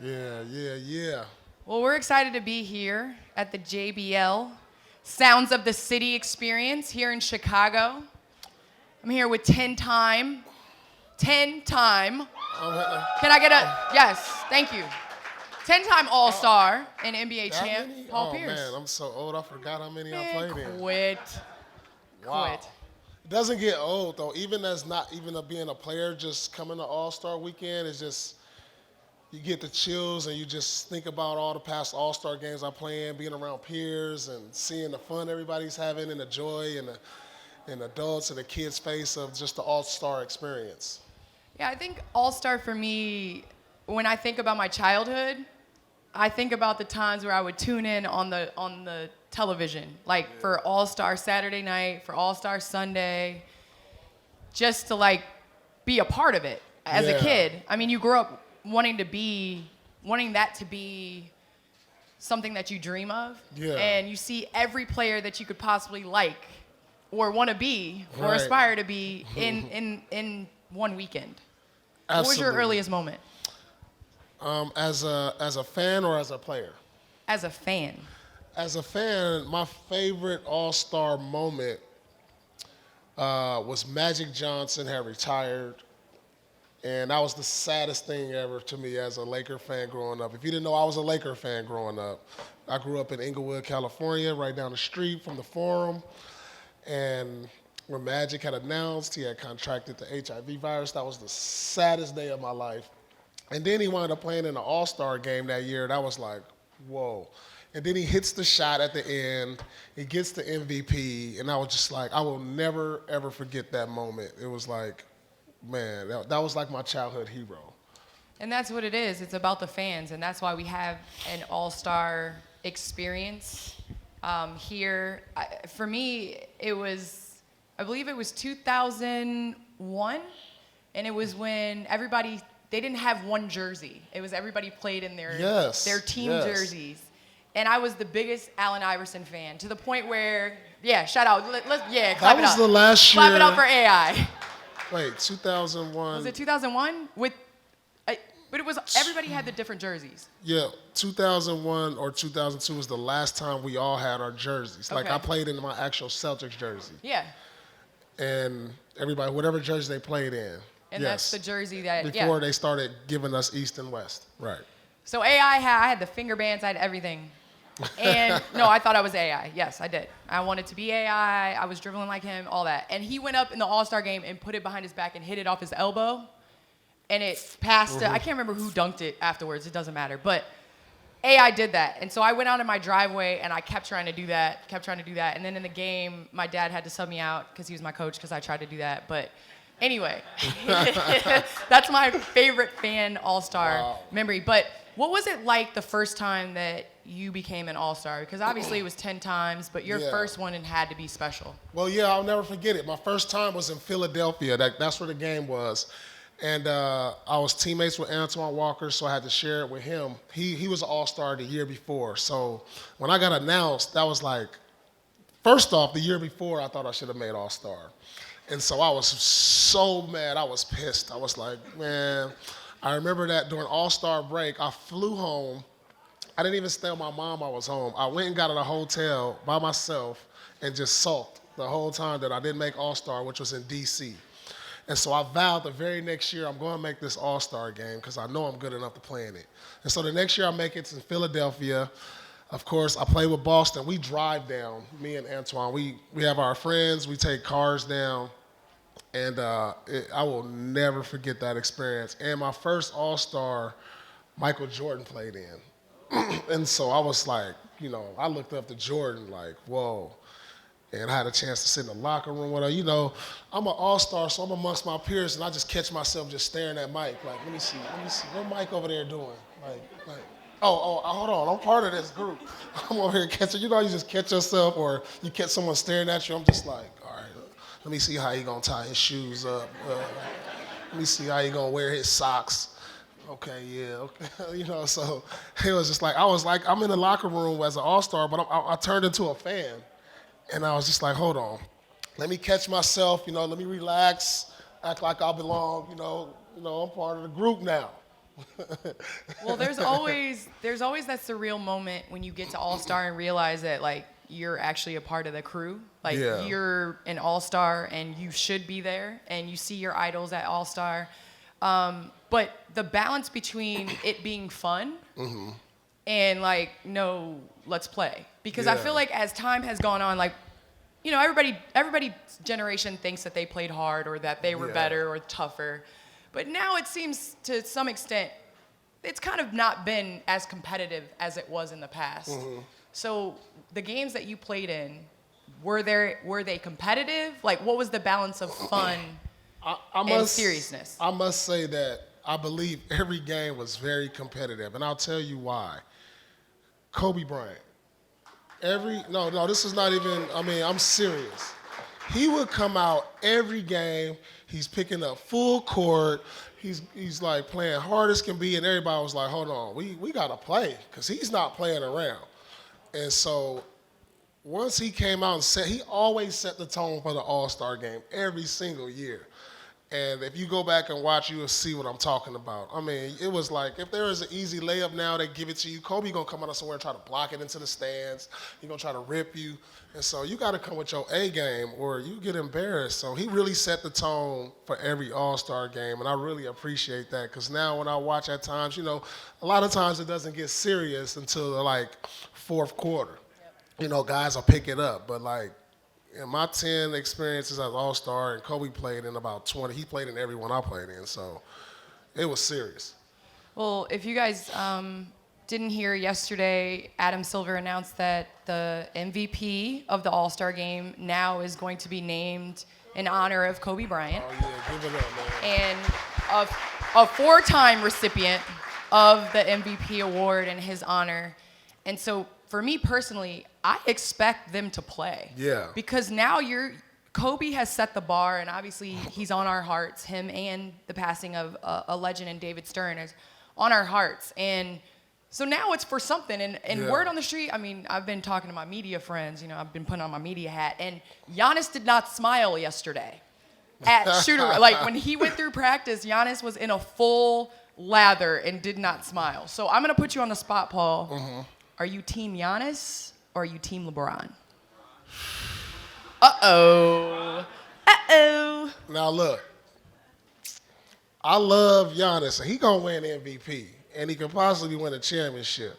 Yeah, yeah, yeah. Well, we're excited to be here at the JBL Sounds of the City experience here in Chicago. I'm here with 10-time. Can I get a yes? Thank you. 10-time All-Star and NBA That champ many? Paul Oh Pierce. man, I'm so old. I forgot how many I Man, played in. quit. Wow. Quit. It doesn't get old though. Even as not even being a player, just coming to All Star Weekend is just you get the chills and you just think about all the past All Star games I play in, being around peers and seeing the fun everybody's having and the joy and adults and the kids' face of just the All Star experience. Yeah, I think All-Star for me, when I think about my childhood, I think about the times where I would tune in on the television, like for All-Star Saturday night, for All-Star Sunday, just to like be a part of it as a Yeah. kid. I mean, you grew up wanting that to be something that you dream of, Yeah. and you see every player that you could possibly like or want to be or Right. aspire to be in one weekend. What was your Absolutely. earliest moment As a fan or as a player? as a fan? As a fan, my favorite All Star moment was Magic Johnson had retired, and that was the saddest thing ever to me as a Laker fan growing up. If you didn't know, I was a Laker fan growing up. I grew up in Inglewood, California, right down the street from the Forum, and when Magic had announced he had contracted the HIV virus, that was the saddest day of my life. And then he wound up playing in the All Star game that year. That was like, whoa. And then he hits the shot at the end. He gets the MVP. And I was just like, I will never, ever forget that moment. It was like, man, that was like my childhood hero. And that's what it is. It's about the fans, and that's why we have an all-star experience here. For me, I believe it was 2001, and it was when they didn't have one jersey. It was everybody played in Yes, their team yes. jerseys. And I was the biggest Allen Iverson fan, to the point where, yeah, shout out. Clap That it up. was the last year. Clap it up for AI. Wait, 2001. Was it 2001? But it was everybody had the different jerseys. Yeah, 2001 or 2002 was the last time we all had our jerseys. Like Okay. I played in my actual Celtics jersey. Yeah, And everybody, whatever jersey they played in. and yes. that's the jersey that Before yeah. they started giving us East and West. Right. So I had the finger bands, I had everything. And no, I thought I was AI. Yes, I did. I wanted to be AI. I was dribbling like him, all that. And he went up in the All-Star game and put it behind his back and hit it off his elbow. And it passed. I can't remember who dunked it afterwards. It doesn't matter. But AI did that. And so I went out in my driveway and I kept trying to do that. And then in the game, my dad had to sub me out because he was my coach because I tried to do that. But anyway, that's my favorite fan All-Star memory. But what was it like the first time that you became an All-Star? Because obviously it was 10 times, but your Yeah. first one had to be special. Well, yeah, I'll never forget it. My first time was in Philadelphia. That's where the game was. And I was teammates with Antoine Walker, so I had to share it with him. He was an All-Star the year before. So when I got announced, that was like, first off, the year before, I thought I should have made All-Star. And so I was so mad. I was pissed. I was like, man, I remember that during All-Star break, I flew home. I didn't even tell my mom I was home. I went and got at a hotel by myself and just sulked the whole time that I didn't make All-Star, which was in D.C. And so I vowed the very next year I'm going to make this All-Star game because I know I'm good enough to play in it. And so the next year I make it to Philadelphia. Of course, I play with Boston. We drive down, me and Antoine. We have our friends. We take cars down. And I will never forget that experience. And my first All-Star, Michael Jordan played in. And so I was like, I looked up to Jordan like, whoa. And I had a chance to sit in the locker room with her. I'm an All-Star, so I'm amongst my peers, and I just catch myself just staring at Mike. Like, let me see. What Mike over there doing? Like, hold on. I'm part of this group. I'm over here catching. You just catch yourself, or you catch someone staring at you. I'm just like, all right, let me see how he gonna tie his shoes up. Let me see how he gonna wear his socks. Okay, yeah, okay. So it was just like, I'm in the locker room as an All-Star, but I turned into a fan. And I was just like, hold on, let me catch myself, let me relax, act like I belong, I'm part of the group now. Well, there's always that surreal moment when you get to All-Star and realize that like you're actually a part of the crew. Like Yeah. you're an All-Star and you should be there, and you see your idols at All-Star. But the balance between it being fun and like, no, let's play. Because I Yeah. feel like as time has gone on, like, everybody's generation thinks that they played hard or that they were Yeah. better or tougher. But now it seems to some extent it's kind of not been as competitive as it was in the past. So the games that you played in, were they competitive? Like, what was the balance of fun and seriousness? I must say that I believe every game was very competitive, and I'll tell you why. Kobe Bryant. No, this is not even, I mean, I'm serious. He would come out every game, he's picking up full court, he's like playing hard as can be, and everybody was like, hold on, we gotta play, because he's not playing around. And so once he came out and he always set the tone for the All-Star game every single year. And if you go back and watch, you will see what I'm talking about. I mean, it was like, if there is an easy layup now, they give it to you. Kobe gonna come out of somewhere and try to block it into the stands. He gonna try to rip you. And so you gotta come with your A game or you get embarrassed. So he really set the tone for every All-Star game, and I really appreciate that, because now when I watch at times, a lot of times it doesn't get serious until the like fourth quarter. Guys will pick it up, but like, in my 10 experiences as All-Star, and Kobe played in about 20. He played in every one I played in, so it was serious. Well, if you guys didn't hear yesterday, Adam Silver announced that the MVP of the All-Star game now is going to be named in honor of Kobe Bryant. Oh, yeah, give it up, man. And a four-time recipient of the MVP award in his honor. And so for me personally, I expect them to play. Yeah. Because now Kobe has set the bar, and obviously he's on our hearts. Him and the passing of a legend in David Stern is on our hearts. And so now it's for something. And Yeah. word on the street, I mean, I've been talking to my media friends. I've been putting on my media hat. And Giannis did not smile yesterday at shooter. Like, when he went through practice, Giannis was in a full lather and did not smile. So I'm going to put you on the spot, Paul. Mm-hmm. Are you team Giannis or are you team LeBron? Uh-oh. Uh-oh. Now look, I love Giannis, and he gonna win MVP, and he could possibly win a championship.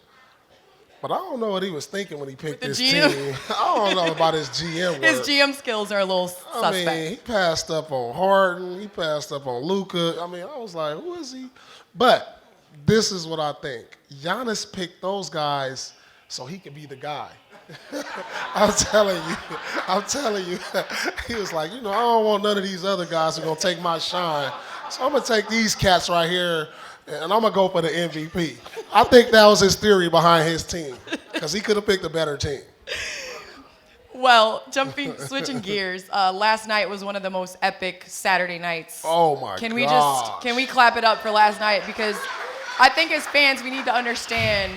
But I don't know what he was thinking when he picked the this GM? team. I don't know about his GM work. His GM skills are a little I suspect. mean, he passed up on Harden. He passed up on Luka. I mean, I was like, who is he? But this is what I think. Giannis picked those guys so he could be the guy. I'm telling you. He was like, I don't want none of these other guys who are going to take my shine. So I'm going to take these cats right here, and I'm going to go for the MVP. I think that was his theory behind his team, because he could have picked a better team. Well, switching gears, last night was one of the most epic Saturday nights. Oh, my Can gosh. we clap it up for last night? Because I think as fans, we need to understand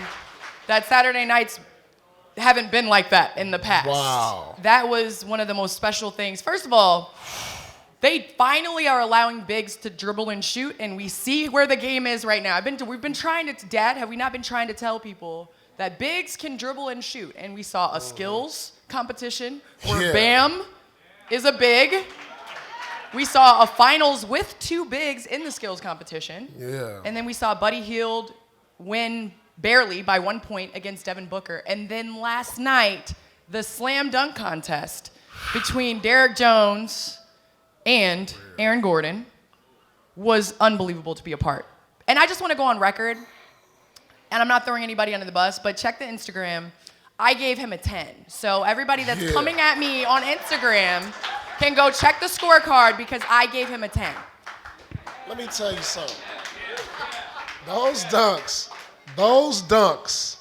that Saturday nights haven't been like that in the past. Wow. That was one of the most special things. First of all, they finally are allowing bigs to dribble and shoot, and we see where the game is right now. We've been trying to, Dad, have we not been trying to tell people that bigs can dribble and shoot? And we saw a skills competition where Bam is a big. We saw a finals with two bigs in the skills competition. Yeah. And then we saw Buddy Hield win barely by 1 point against Devin Booker. And then last night, the slam dunk contest between Derrick Jones and Aaron Gordon was unbelievable to be a part. And I just want to go on record, and I'm not throwing anybody under the bus, but check the Instagram. I gave him a 10. So everybody that's coming at me on Instagram can go check the scorecard, because I gave him a 10. Let me tell you something. Those dunks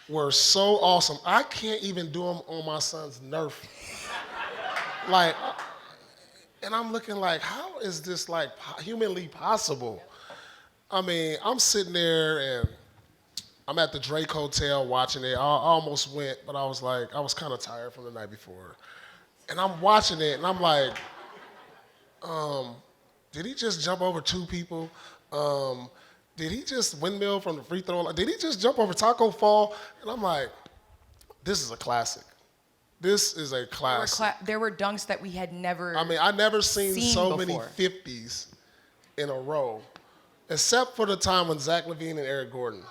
were so awesome. I can't even do them on my son's Nerf. Like, and I'm looking like, how is this like humanly possible? I mean, I'm sitting there and I'm at the Drake Hotel watching it. I almost went, but I was kind of tired from the night before. And I'm watching it, and I'm like, did he just jump over two people? did he just windmill from the free throw line? Did he just jump over Taco Fall? And I'm like, this is a classic. This is a classic. There were dunks that we had never. I mean, I never seen so before. many 50s in a row, except for the time when Zach LaVine and Eric Gordon.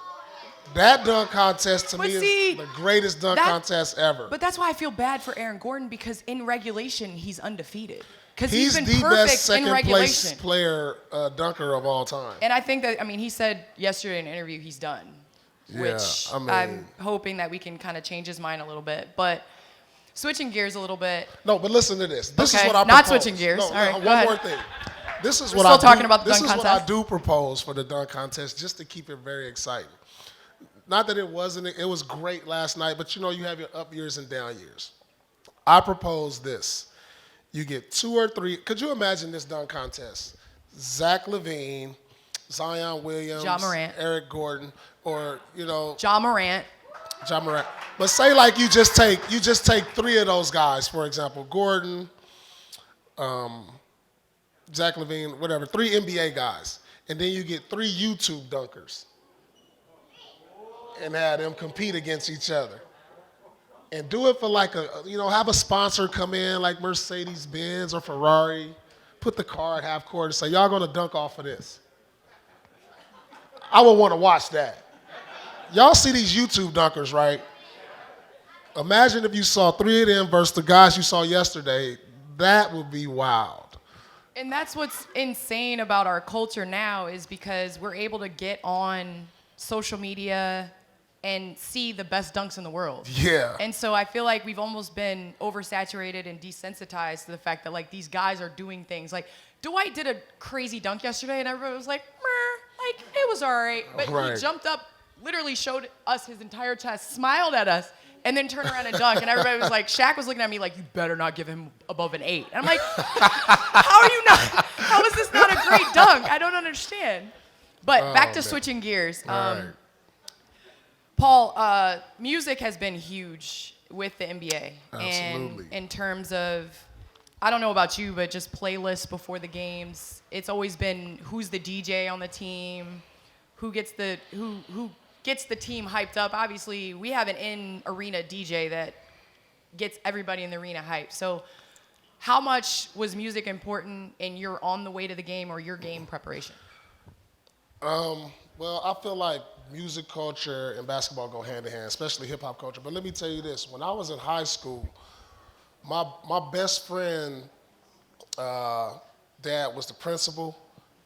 That dunk contest to me is the greatest dunk contest ever. But that's why I feel bad for Aaron Gordon, because in regulation he's undefeated. Because he's been the perfect best in regulation. second place player dunker of all time. And I think that, I mean, he said yesterday in an interview he's done, which I'm hoping that we can kind of change his mind a little bit. But switching gears a little bit. No, but listen to this. This is what I propose. Not switching gears. No, all right, one more thing. This is We're what still I talking do, about the this dunk is contest. what I do propose for the dunk contest, just to keep it very exciting. Not that it wasn't. It was great last night, but you have your up years and down years. I propose this. You get 2 or 3. Could you imagine this dunk contest? Zach LaVine, Zion Williams, Ja Morant, Eric Gordon, or Ja Morant. Ja Morant. But say like you just take 3 of those guys, for example, Gordon, Zach LaVine, whatever, 3 NBA guys, and then you get 3 YouTube dunkers, and have them compete against each other. And do it for like have a sponsor come in like Mercedes-Benz or Ferrari, put the car at half court and say, y'all gonna dunk off of this. I would want to watch that. Y'all see these YouTube dunkers, right? Imagine if you saw 3 of them versus the guys you saw yesterday. That would be wild. And that's what's insane about our culture now, is because we're able to get on social media and see the best dunks in the world. Yeah. And so I feel like we've almost been oversaturated and desensitized to the fact that like these guys are doing things. Like Dwight did a crazy dunk yesterday and everybody was like, meh, like it was all right. But he jumped up, literally showed us his entire chest, smiled at us, and then turned around and dunked. And everybody was like, Shaq was looking at me like, you better not give him above an 8. And I'm like, how is this not a great dunk? I don't understand. But back to switching gears. Paul, music has been huge with the NBA. Absolutely. And in terms of, I don't know about you, but just playlists before the games, it's always been who's the DJ on the team, who gets the team hyped up. Obviously, we have an in-arena DJ that gets everybody in the arena hyped. So how much was music important in your on the way to the game or your game preparation? Well, I feel like music culture and basketball go hand in hand, especially hip hop culture. But let me tell you this: when I was in high school, my best friend dad was the principal,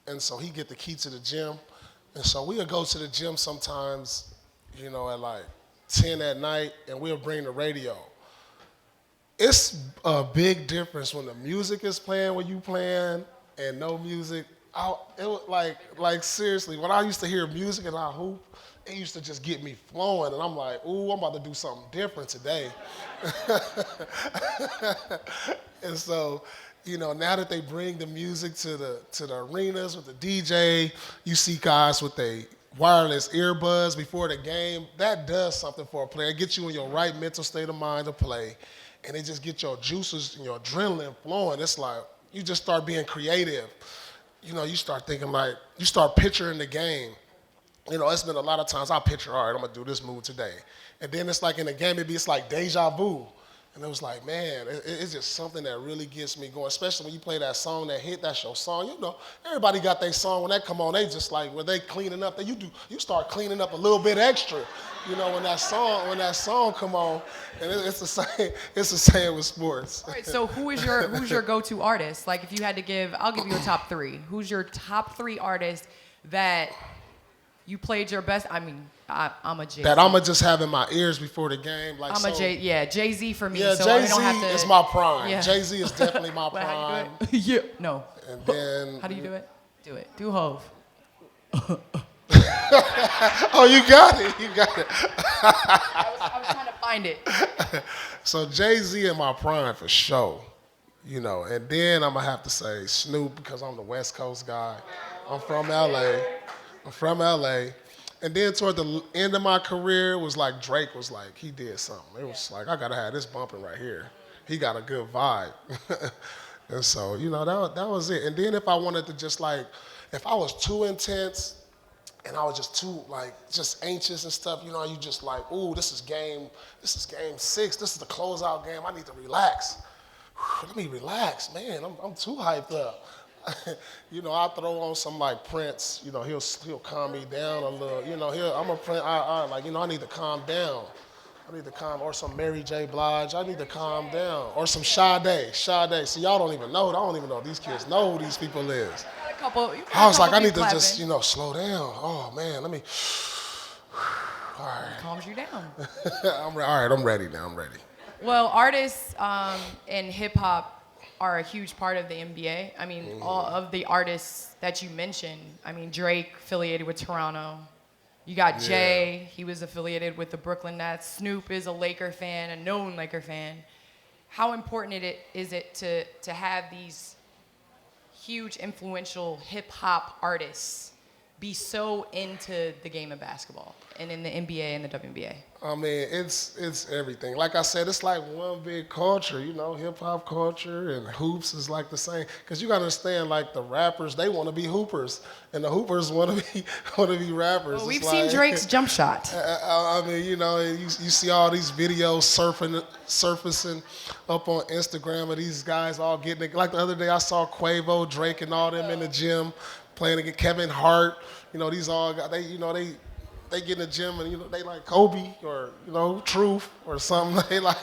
and so he get the key to the gym, and so we would go to the gym sometimes, at like 10 at night, and we'll bring the radio. It's a big difference when the music is playing when you playing and no music. It was like seriously, when I used to hear music and I hoop, it used to just get me flowing, and I'm like, ooh, I'm about to do something different today. And so, now that they bring the music to the arenas with the DJ, you see guys with their wireless earbuds before the game. That does something for a player. It gets you in your right mental state of mind to play, and it just gets your juices and your adrenaline flowing. It's like you just start being creative. You start thinking you start picturing the game. It's been a lot of times I picture, all right, I'm going to do this move today. And then it's like in the game, it's like deja vu. And it was like, man, it's just something that really gets me going, especially when you play that song that hit, that's your song. Everybody got their song. When that come on, they just like, when they cleaning up, you start cleaning up a little bit extra. When that song come on, and it's the same with sports. All right, so who's your go-to artist? Like if you had to I'll give you a top 3. Who's your top 3 artist that you played your best? I mean, I'm a Jay-Z. That I'm just have in my ears before the game. Jay-Z for me. Yeah, so Jay-Z I don't have to, is my prime. Yeah. Jay-Z is definitely my Well, prime. how you do it? Yeah, no. And then How do you do it? Do it. Do Hove. Oh, you got it. I was trying to find it. So Jay-Z in my prime for sure. And then I'm going to have to say Snoop because I'm the West Coast guy. I'm from LA. And then toward the end of my career, it was like Drake was like, he did something. It was like, I got to have this bumping right here. He got a good vibe. And so, that was it. And then if I wanted to just like, if I was too intense and I was just too just anxious and stuff. You know, you just like, ooh, this is game 6. This is the closeout game. I need to relax. Let me relax, man. I'm too hyped up. You know, I throw on some like Prince. You know, he'll calm me down a little. You know, I'm a Prince. I need to calm down. Or some Mary J. Blige. I need to calm down. Or some Sade. See, y'all don't even know. I don't even know. These kids know who these people is. I was like, I need to just, slow down. Oh, man, let me. All right. Calms you down. All right, I'm ready now. I'm ready. Well, artists in hip hop are a huge part of the NBA. I mean, all of the artists that you mentioned. I mean, Drake affiliated with Toronto. You got Jay, he was affiliated with the Brooklyn Nets. Snoop is a Laker fan, a known Laker fan. How important is it to have these huge, influential hip-hop artists be so into the game of basketball and in the NBA and the WNBA? I mean, it's everything. Like I said, it's like one big culture, hip-hop culture, and hoops is like the same. Because you got to understand, like the rappers, they want to be hoopers, and the hoopers want to be rappers. Well, we've seen Drake's jump shot. I mean, you see all these videos surfacing up on Instagram of these guys all getting it. Like the other day, I saw Quavo, Drake, and all them in the gym playing against Kevin Hart. These all guys, they get in the gym and they like Kobe or Truth or something. They like.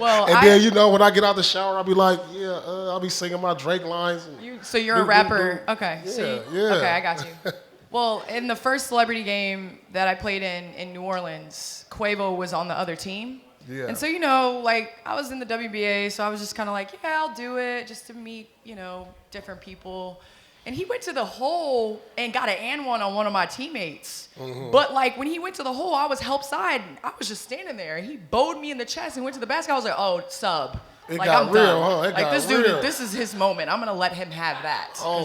Well, and then when I get out the shower, I'll be like, I'll be singing my Drake lines. So you're a rapper, okay? Yeah. Okay, I got you. Well, in the first celebrity game that I played in New Orleans, Quavo was on the other team. Yeah. And so I was in the WBA, so I was just kind of like, I'll do it just to meet different people. And he went to the hole and got an and one on one of my teammates. Mm-hmm. But when he went to the hole, I was help side. I was just standing there, and he bowed me in the chest and went to the basket. I was like, oh, sub. It got I'm real, done. huh? This dude, this is his moment. I'm gonna let him have that. Oh,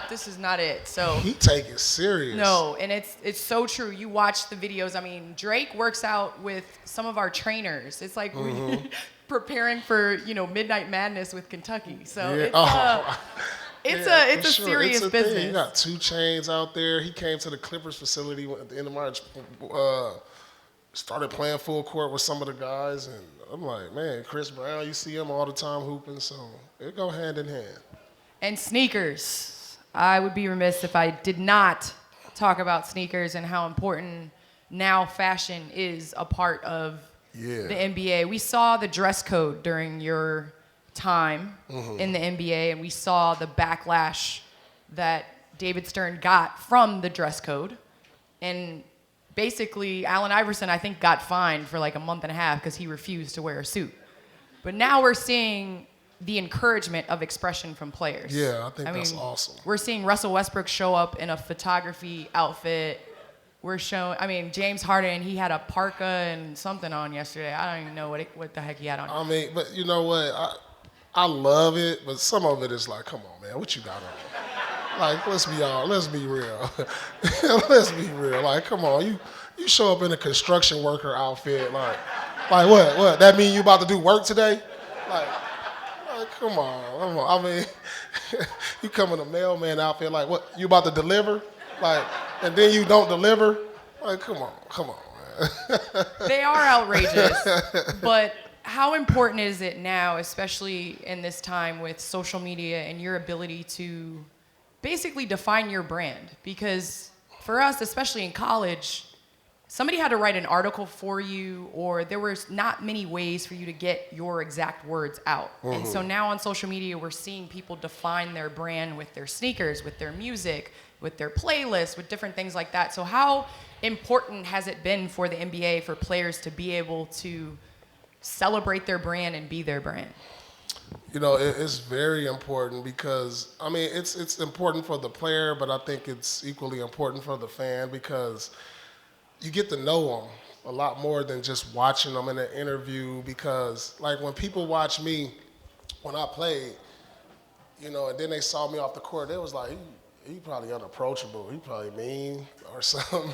This is not it. So he take it serious. No, and it's so true. You watch the videos. I mean, Drake works out with some of our trainers. It's like we're preparing for Midnight Madness with Kentucky. So it's a serious business. Thing. You got 2 Chainz out there. He came to the Clippers facility at the end of March. Started playing full court with some of the guys, and I'm like, man, Chris Brown, you see him all the time hooping, so it go hand in hand. And sneakers. I would be remiss if I did not talk about sneakers and how important now fashion is a part of the NBA. We saw the dress code during your time in the NBA, and we saw the backlash that David Stern got from the dress code. And basically, Allen Iverson, I think, got fined for like a month and a half because he refused to wear a suit. But now we're seeing the encouragement of expression from players. Yeah, I think that's awesome. We're seeing Russell Westbrook show up in a photography outfit. James Harden, he had a parka and something on yesterday. I don't even know what the heck he had on. I mean, but you know what? I love it, but some of it is like, come on, man, what you got on? Like, let's be real. Let's be real. Like, come on, you show up in a construction worker outfit, like what? That mean you about to do work today? Like come on. I mean, you come in a mailman outfit, like what? You about to deliver? Like, and then you don't deliver? Like, come on, man. They are outrageous, but how important is it now, especially in this time with social media and your ability to basically define your brand? Because for us, especially in college, somebody had to write an article for you, or there was not many ways for you to get your exact words out. And so now on social media, we're seeing people define their brand with their sneakers, with their music, with their playlists, with different things like that. So how important has it been for the NBA for players to be able to celebrate their brand and be their brand? It's very important because, I mean, it's important for the player, but I think it's equally important for the fan because you get to know them a lot more than just watching them in an interview. Because, like, when people watch me when I played, and then they saw me off the court, they was like, he probably unapproachable. He probably mean or something.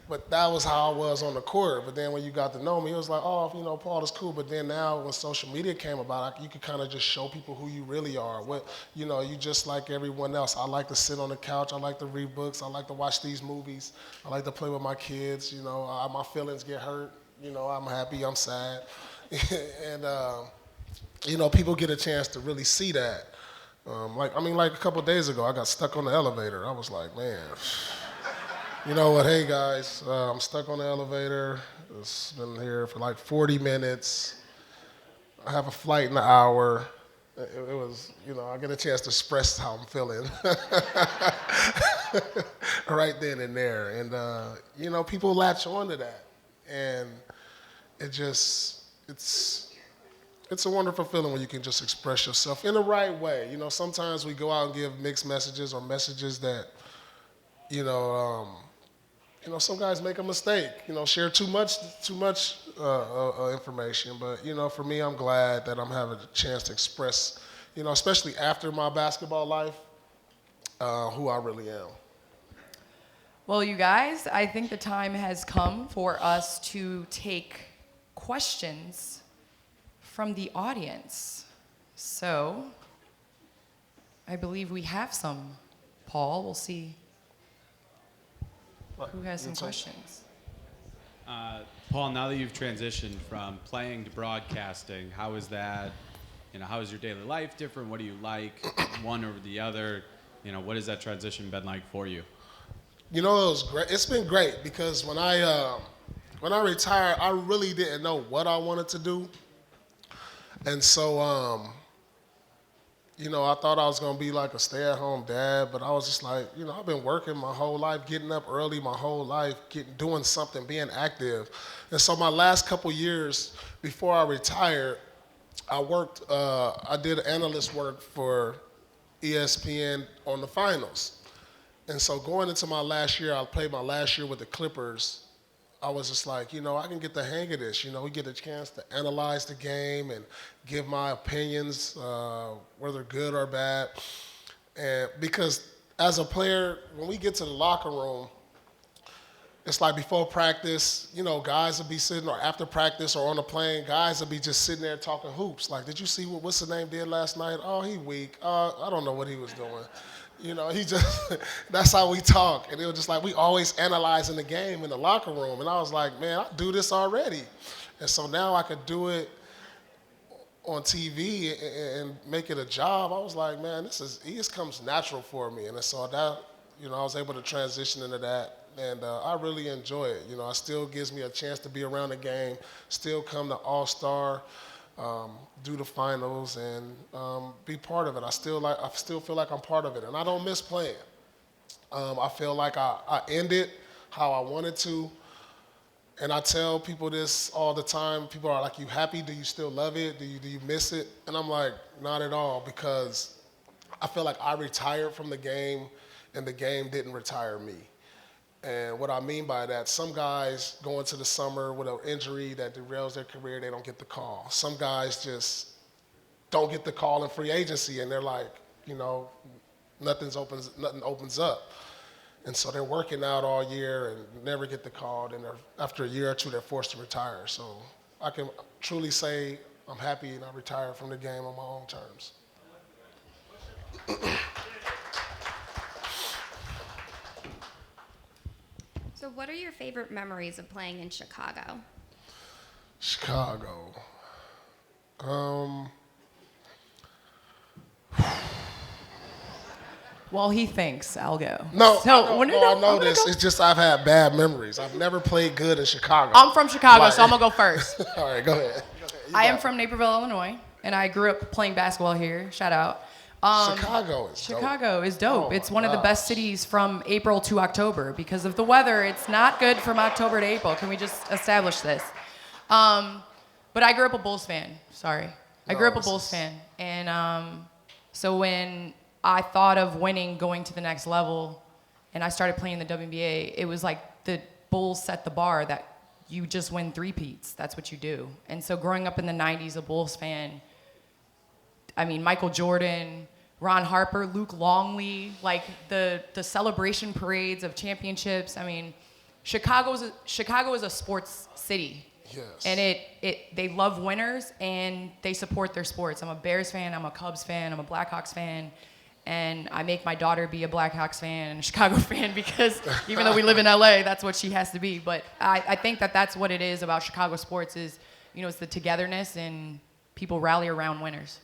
But that was how I was on the court. But then when you got to know me, it was like, oh, Paul is cool. But then now when social media came about, you could kind of just show people who you really are. You just like everyone else. I like to sit on the couch. I like to read books. I like to watch these movies. I like to play with my kids. My feelings get hurt. I'm happy. I'm sad. And, people get a chance to really see that. Like a couple of days ago, I got stuck on the elevator. I was like, man, you know what? Hey guys, I'm stuck on the elevator. It's been here for like 40 minutes. I have a flight in an hour. It was, I get a chance to express how I'm feeling right then and there. And, people latch on to that. And it's a wonderful feeling when you can just express yourself in the right way. Sometimes we go out and give mixed messages or messages that, some guys make a mistake, share too much information. But, for me, I'm glad that I'm having a chance to express, especially after my basketball life, who I really am. Well, you guys, I think the time has come for us to take questions from the audience. So, I believe we have some. Paul, we'll see who has some questions. Paul, now that you've transitioned from playing to broadcasting, how is that? How is your daily life different? What do you like, one over the other? What has that transition been like for you? It was great. It's been great because when I retired, I really didn't know what I wanted to do. And so, I thought I was going to be like a stay-at-home dad, but I was just like, I've been working my whole life, getting up early my whole life, doing something, being active. And so my last couple years before I retired, I did analyst work for ESPN on the finals. And so going into my last year, I played my last year with the Clippers. I was just like, I can get the hang of this. We get a chance to analyze the game and give my opinions, whether good or bad. And because as a player, when we get to the locker room, it's like before practice, guys will be sitting, or after practice or on the plane, guys will be just sitting there talking hoops. Like, did you see what's the name did last night? Oh, he weak. I don't know what he was doing. He just, that's how we talk. And it was just like, we always analyzing the game in the locker room. And I was like, man, I do this already. And so now I could do it on TV and make it a job. I was like, man, it just comes natural for me. And so that, I was able to transition into that. And I really enjoy it. It still gives me a chance to be around the game, still come to All-Star, do the finals, and be part of it. I still feel like I'm part of it, and I don't miss playing. I feel like I ended how I wanted to, and I tell people this all the time. People are like, "You happy? Do you still love it? Do you miss it?" And I'm like, not at all, because I feel like I retired from the game, and the game didn't retire me. And what I mean by that, some guys go into the summer with an injury that derails their career, they don't get the call. Some guys just don't get the call in free agency, and they're like, nothing opens up. And so they're working out all year and never get the call, and after a year or two, they're forced to retire. So I can truly say I'm happy and I retired from the game on my own terms. So what are your favorite memories of playing in Chicago? Chicago. While he thinks, I'll go. No, So, I know this. Go. It's just I've had bad memories. I've never played good in Chicago. I'm from Chicago, Like- so I'm going to go first. All right, go ahead. I am from Naperville, Illinois, and I grew up playing basketball here. Shout out. Chicago is dope. Chicago is dope. Oh It's my one of the gosh. best cities from April to October because of the weather. It's not good from October to April. Can we just establish this? But I grew up a Bulls fan. Sorry. I grew up a Bulls fan. And so when I thought of winning, going to the next level, and I started playing in the WNBA, it was like the Bulls set the bar that you just win three-peats. That's what you do. And so growing up in the 90s, a Bulls fan, I mean, Michael Jordan, Ron Harper, Luke Longley, like the celebration parades of championships. I mean, Chicago is a sports city. Yes. And they love winners and they support their sports. I'm a Bears fan, I'm a Cubs fan, I'm a Blackhawks fan, and I make my daughter be a Blackhawks fan and a Chicago fan because even though we live in LA, that's what she has to be. But I think that's what it is about Chicago sports is, it's the togetherness and people rally around winners.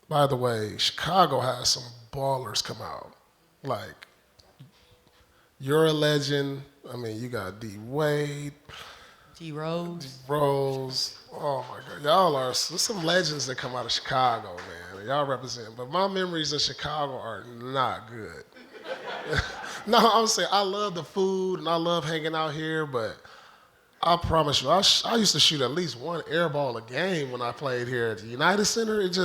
By the way, Chicago has some ballers come out. Like, you're a legend. I mean, you got D. Wade. D. Rose. Rose. Oh, my God. Y'all there's some legends that come out of Chicago, man. Y'all represent. But my memories of Chicago are not good. No, I'm saying I love the food and I love hanging out here, but I promise you, I used to shoot at least one air ball a game when I played here at the United Center. It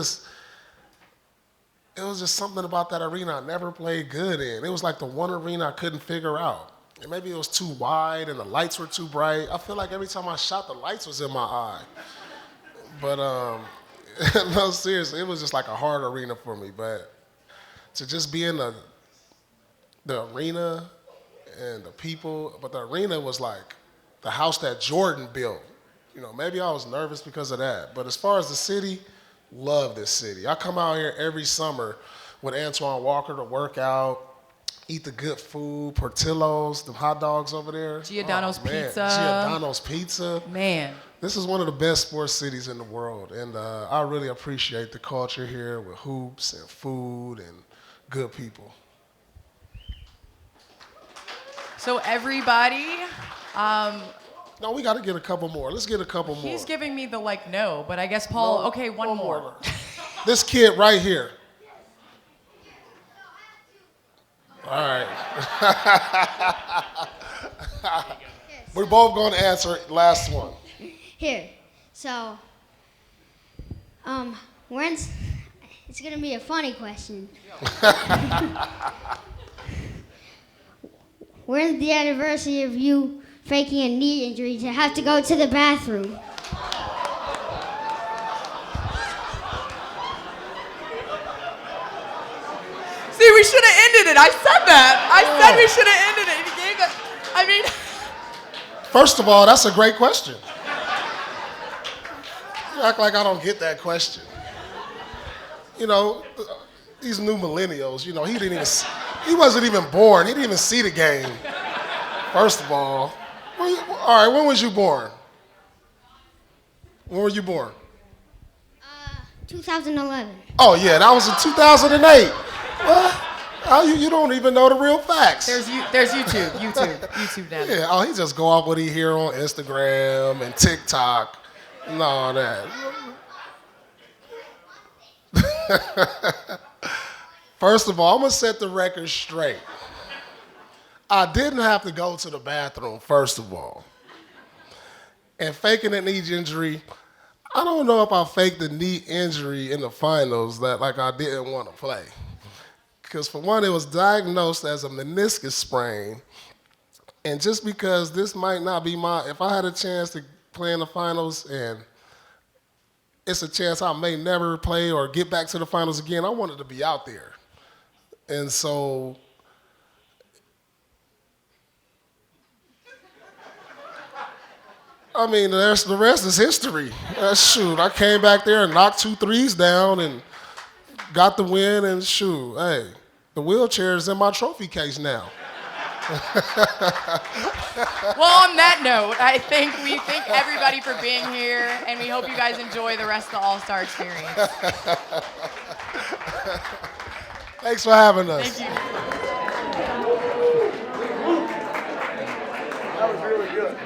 was just something about that arena I never played good in. It was like the one arena I couldn't figure out. And maybe it was too wide and the lights were too bright. I feel like every time I shot, the lights was in my eye. But no, seriously, it was just like a hard arena for me. But to just be in the arena and the people, but the arena was like the house that Jordan built. Maybe I was nervous because of that. But as far as the city, love this city. I come out here every summer with Antoine Walker to work out, eat the good food, Portillo's, the hot dogs over there. Giordano's Pizza. Giordano's Pizza. Man. This is one of the best sports cities in the world, and I really appreciate the culture here with hoops and food and good people. So everybody, No, we got to get a couple more. Let's get a couple more. he's giving me the no, but I guess Paul, No, okay, one more. This kid right here. All right. We're both going to answer last one. Here. So, when's it's gonna be a funny question. When's the anniversary of you faking a knee injury to have to go to the bathroom? See, we should have ended it. I said that. I said we should have ended it. He gave that. I mean, First of all, that's a great question. You act like I don't get that question. These new millennials, he wasn't even born. He didn't even see the game. First of all. All right, when was you born? When were you born? 2011. Oh, yeah, that was in 2008. Well, you don't even know the real facts. there's YouTube now. Yeah, he just go off what he hear on Instagram and TikTok and all that. First of all, I'm going to set the record straight. I didn't have to go to the bathroom, first of all. And faking a knee injury, I don't know if I faked the knee injury in the finals that I didn't want to play. Because for one, it was diagnosed as a meniscus sprain. And just because this might not be if I had a chance to play in the finals and it's a chance I may never play or get back to the finals again, I wanted to be out there. And so, I mean, the rest is history. Shoot, I came back there and knocked 2 threes down and got the win, and shoot, hey, the wheelchair is in my trophy case now. Well, on that note, we thank everybody for being here, and we hope you guys enjoy the rest of the All-Star experience. Thanks for having us. Thank you. That was really good.